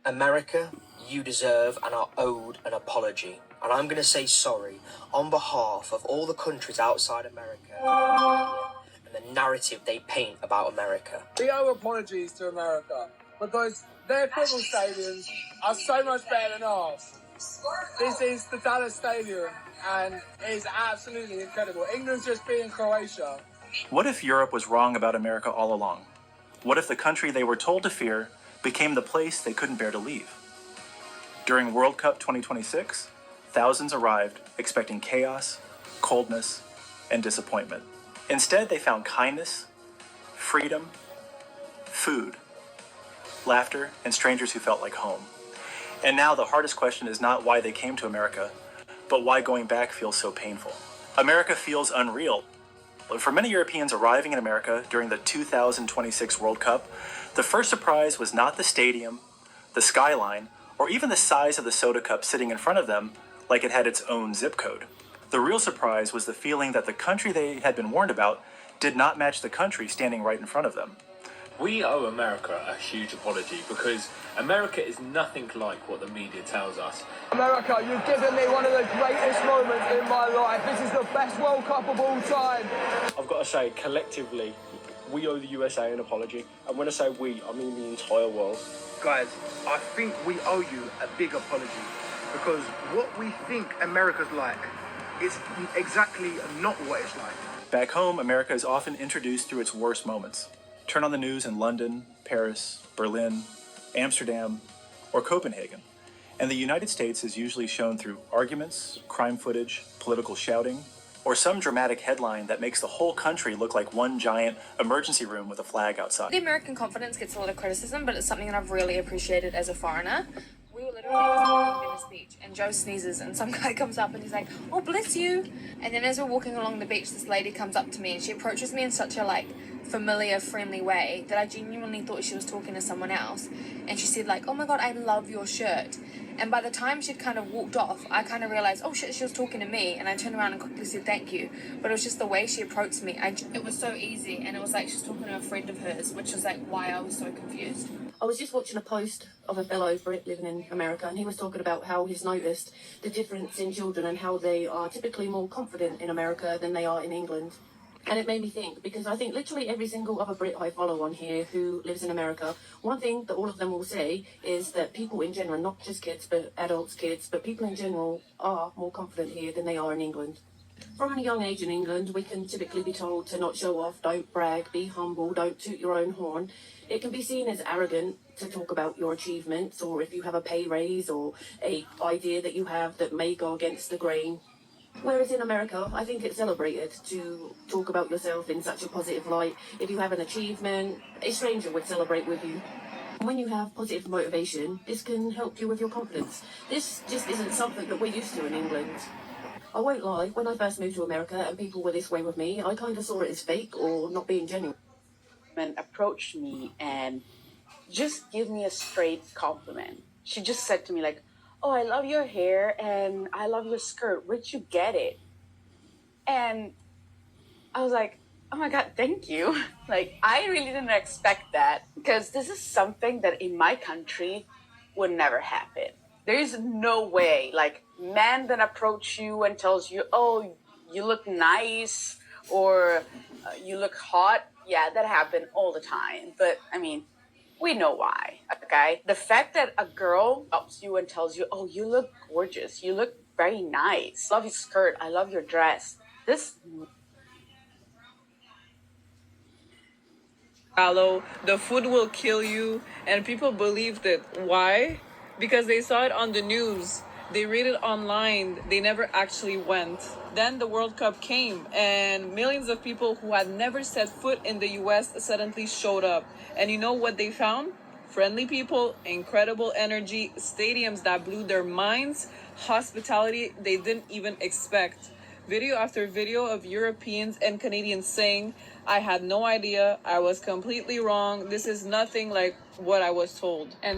America, you deserve and are owed an apology. And I'm going to say sorry on behalf of all the countries outside America and the narrative they paint about America. We owe apologies to America because their football stadiums are so much better than ours. This is the Dallas Stadium and it is absolutely incredible. England's just beating Croatia. What if Europe was wrong about America all along? What if the country they were told to fear became the place they couldn't bear to leave? During World Cup 2026, thousands arrived expecting chaos, coldness, and disappointment. Instead, they found kindness, freedom, food, laughter, and strangers who felt like home. And now the hardest question is not why they came to America, but why going back feels so painful. America feels unreal. For many Europeans arriving in America during the 2026 World Cup, the first surprise was not the stadium, the skyline, or even the size of the soda cup sitting in front of them like it had its own zip code. The real surprise was the feeling that the country they had been warned about did not match the country standing right in front of them. We owe America a huge apology because America is nothing like what the media tells us. America, you've given me one of the greatest moments in my life. This is the best World Cup of all time. I've got to say, collectively, we owe the USA an apology. And when I say we, I mean the entire world. Guys, I think we owe you a big apology because what we think America's like is exactly not what it's like. Back home, America is often introduced through its worst moments. Turn on the news in London, Paris, Berlin, Amsterdam, or Copenhagen. And the United States is usually shown through arguments, crime footage, political shouting, or some dramatic headline that makes the whole country look like one giant emergency room with a flag outside. The American confidence gets a lot of criticism, but it's something that I've really appreciated as a foreigner. We were literally walking Venice Beach and Joe sneezes and some guy comes up and he's like, "Oh, bless you." And then as we're walking along the beach, this lady comes up to me and she approaches me in such a familiar, friendly way that I genuinely thought she was talking to someone else. And she said "Oh my God, I love your shirt." And by the time she'd kind of walked off, I kind of realized, oh shit, she was talking to me. And I turned around and quickly said thank you. But it was just the way she approached me. It was so easy. And it was like she was talking to a friend of hers, which is why I was so confused. I was just watching a post of a fellow Brit living in America, and he was talking about how he's noticed the difference in children and how they are typically more confident in America than they are in England. And it made me think, because I think literally every single other Brit I follow on here who lives in America, one thing that all of them will say is that people in general, not just kids, but adults, kids, but people in general are more confident here than they are in England. From a young age in England, we can typically be told to not show off, don't brag, be humble, don't toot your own horn. It can be seen as arrogant to talk about your achievements, or if you have a pay raise or a idea that you have that may go against the grain. Whereas in America, I think it's celebrated to talk about yourself in such a positive light. If you have an achievement, a stranger would celebrate with you. When you have positive motivation, this can help you with your confidence. This just isn't something that we're used to in England. I won't lie, when I first moved to America and people were this way with me, I kind of saw it as fake or not being genuine. Approached me and just give me a straight compliment. She just said to me "Oh, I love your hair and I love your skirt. Where'd you get it?" And I was like, "Oh my God, thank you." I really didn't expect that because this is something that in my country would never happen. There is no way, man that approach you and tells you, "Oh, you look nice," or "You look hot." Yeah, that happened all the time. But we know why, okay? The fact that a girl stops you and tells you, "Oh, you look gorgeous. You look very nice. I love your skirt. I love your dress." The food will kill you, and people believed it. Why? Because they saw it on the news. They read it online. They never actually went. Then the World Cup came, and millions of people who had never set foot in the US suddenly showed up. And you know what they found? Friendly people, incredible energy, stadiums that blew their minds, hospitality they didn't even expect. Video after video of Europeans and Canadians saying, "I had no idea. I was completely wrong. This is nothing like what I was told." And